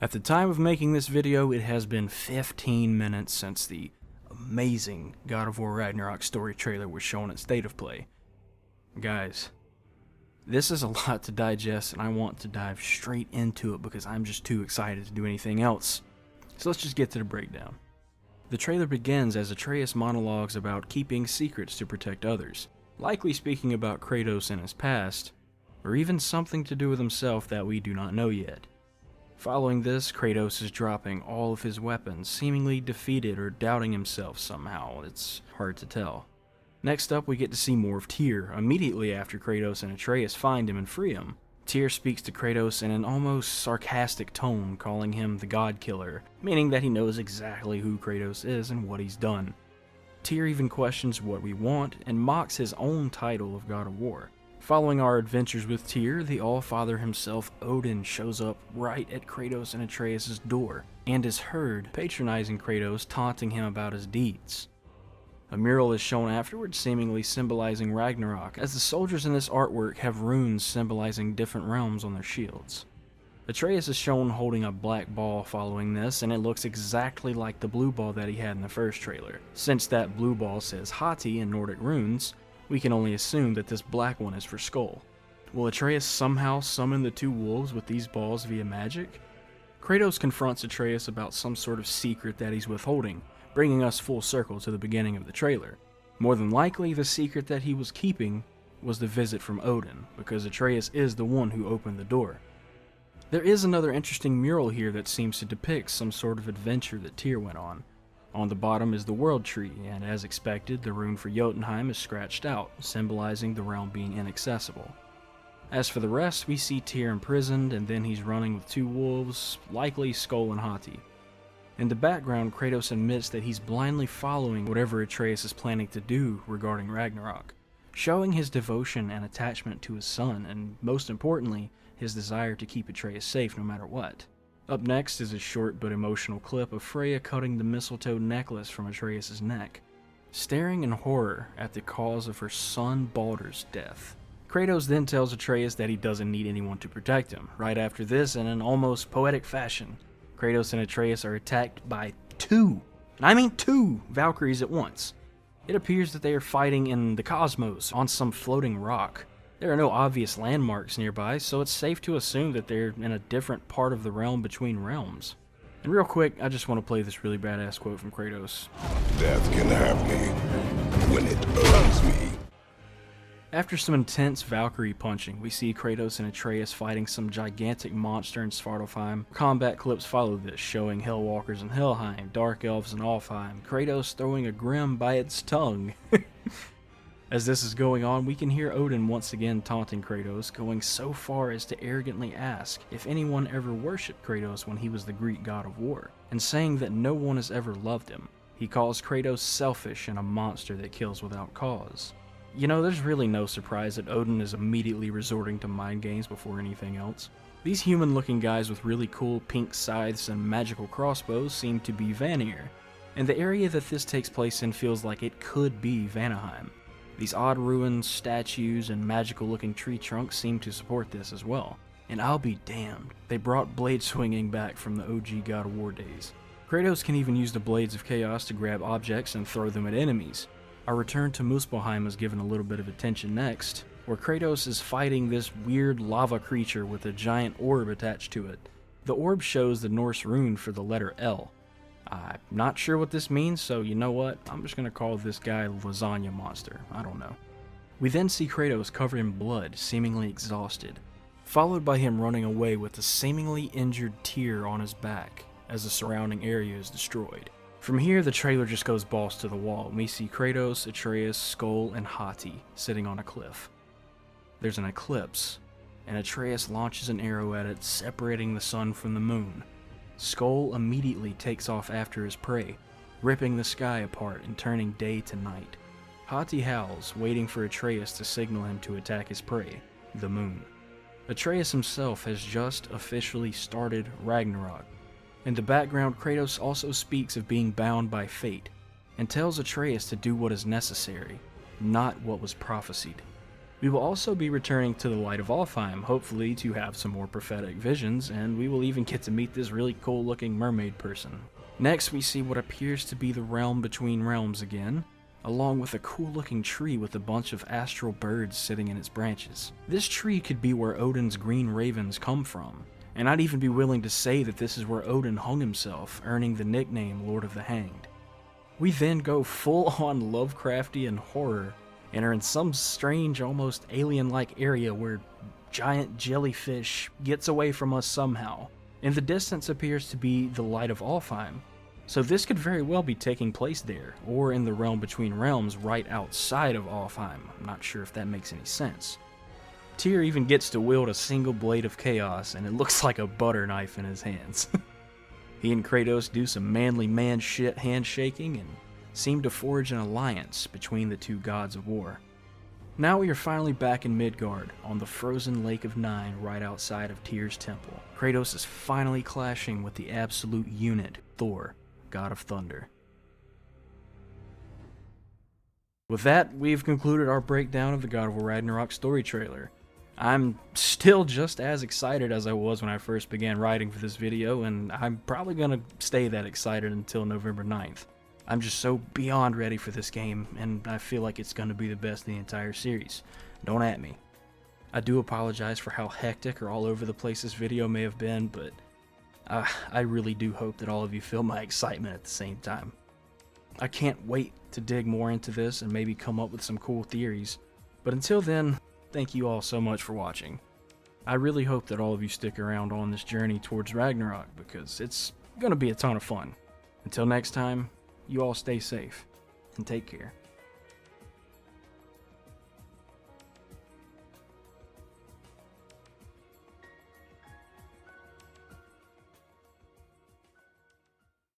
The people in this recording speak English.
At the time of making this video, it has been 15 minutes since the amazing God of War Ragnarok story trailer was shown at State of Play. Guys, this is a lot to digest and I want to dive straight into it because I'm just too excited to do anything else. So let's just get to the breakdown. The trailer begins as Atreus monologues about keeping secrets to protect others, likely speaking about Kratos in his past, or even something to do with himself that we do not know yet. Following this, Kratos is dropping all of his weapons, seemingly defeated or doubting himself somehow. It's hard to tell. Next up, we get to see more of Tyr, immediately after Kratos and Atreus find him and free him. Tyr speaks to Kratos in an almost sarcastic tone, calling him the God Killer, meaning that he knows exactly who Kratos is and what he's done. Tyr even questions what we want and mocks his own title of God of War. Following our adventures with Tyr, the Allfather himself, Odin, shows up right at Kratos and Atreus' door, and is heard patronizing Kratos, taunting him about his deeds. A mural is shown afterwards, seemingly symbolizing Ragnarok, as the soldiers in this artwork have runes symbolizing different realms on their shields. Atreus is shown holding a black ball following this, and it looks exactly like the blue ball that he had in the first trailer. Since that blue ball says Hati in Nordic runes, we can only assume that this black one is for Skull. Will Atreus somehow summon the two wolves with these balls via magic? Kratos confronts Atreus about some sort of secret that he's withholding, bringing us full circle to the beginning of the trailer. More than likely, the secret that he was keeping was the visit from Odin, because Atreus is the one who opened the door. There is another interesting mural here that seems to depict some sort of adventure that Tyr went on. On the bottom is the World Tree, and as expected, the rune for Jotunheim is scratched out, symbolizing the realm being inaccessible. As for the rest, we see Tyr imprisoned, and then he's running with two wolves, likely Skull and Hati. In the background, Kratos admits that he's blindly following whatever Atreus is planning to do regarding Ragnarok, showing his devotion and attachment to his son, and most importantly, his desire to keep Atreus safe no matter what. Up next is a short but emotional clip of Freyr cutting the mistletoe necklace from Atreus' neck, staring in horror at the cause of her son Baldur's death. Kratos then tells Atreus that he doesn't need anyone to protect him. Right after this, in an almost poetic fashion, Kratos and Atreus are attacked by two Valkyries at once. It appears that they are fighting in the cosmos on some floating rock. There are no obvious landmarks nearby, so it's safe to assume that they're in a different part of the realm between realms. And real quick, I just want to play this really badass quote from Kratos. Death can have me when it earns me. After some intense Valkyrie punching, we see Kratos and Atreus fighting some gigantic monster in Svartalfheim. Combat clips follow this, showing Hellwalkers in Helheim, Dark Elves in Alfheim, Kratos throwing a Grim by its tongue. As this is going on, we can hear Odin once again taunting Kratos, going so far as to arrogantly ask if anyone ever worshipped Kratos when he was the Greek god of war, and saying that no one has ever loved him. He calls Kratos selfish and a monster that kills without cause. You know, there's really no surprise that Odin is immediately resorting to mind games before anything else. These human-looking guys with really cool pink scythes and magical crossbows seem to be Vanir, and the area that this takes place in feels like it could be Vanaheim. These odd ruins, statues, and magical-looking tree trunks seem to support this as well. And I'll be damned, they brought blade swinging back from the OG God of War days. Kratos can even use the Blades of Chaos to grab objects and throw them at enemies. Our return to Muspelheim is given a little bit of attention next, where Kratos is fighting this weird lava creature with a giant orb attached to it. The orb shows the Norse rune for the letter L. I'm not sure what this means, so you know what? I'm just going to call this guy Lasagna Monster. I don't know. We then see Kratos covered in blood, seemingly exhausted, followed by him running away with a seemingly injured Tyr on his back as the surrounding area is destroyed. From here, the trailer just goes balls to the wall, and we see Kratos, Atreus, Skull, and Hati sitting on a cliff. There's an eclipse, and Atreus launches an arrow at it, separating the sun from the moon. Skull immediately takes off after his prey, ripping the sky apart and turning day to night. Hati howls, waiting for Atreus to signal him to attack his prey, the moon. Atreus himself has just officially started Ragnarok. In the background, Kratos also speaks of being bound by fate, and tells Atreus to do what is necessary, not what was prophesied. We will also be returning to the Light of Alfheim, hopefully to have some more prophetic visions, and we will even get to meet this really cool looking mermaid person. Next, we see what appears to be the realm between realms again, along with a cool looking tree with a bunch of astral birds sitting in its branches. This tree could be where Odin's green ravens come from, and I'd even be willing to say that this is where Odin hung himself, earning the nickname Lord of the Hanged. We then go full on Lovecraftian horror and are in some strange, almost alien-like area where giant jellyfish gets away from us somehow. In the distance appears to be the Light of Alfheim, so this could very well be taking place there, or in the realm between realms right outside of Alfheim. I'm not sure if that makes any sense. Tyr even gets to wield a single blade of chaos, and it looks like a butter knife in his hands. He and Kratos do some manly man shit handshaking and seem to forge an alliance between the two gods of war. Now we are finally back in Midgard, on the frozen Lake of Nine right outside of Tyr's temple. Kratos is finally clashing with the absolute unit, Thor, God of Thunder. With that, we've concluded our breakdown of the God of War Ragnarok story trailer. I'm still just as excited as I was when I first began writing for this video, and I'm probably going to stay that excited until November 9th. I'm just so beyond ready for this game, and I feel like it's going to be the best in the entire series. Don't at me. I do apologize for how hectic or all over the place this video may have been, but I really do hope that all of you feel my excitement at the same time. I can't wait to dig more into this and maybe come up with some cool theories, but until then, thank you all so much for watching. I really hope that all of you stick around on this journey towards Ragnarok, because it's going to be a ton of fun. Until next time, you all stay safe and take care.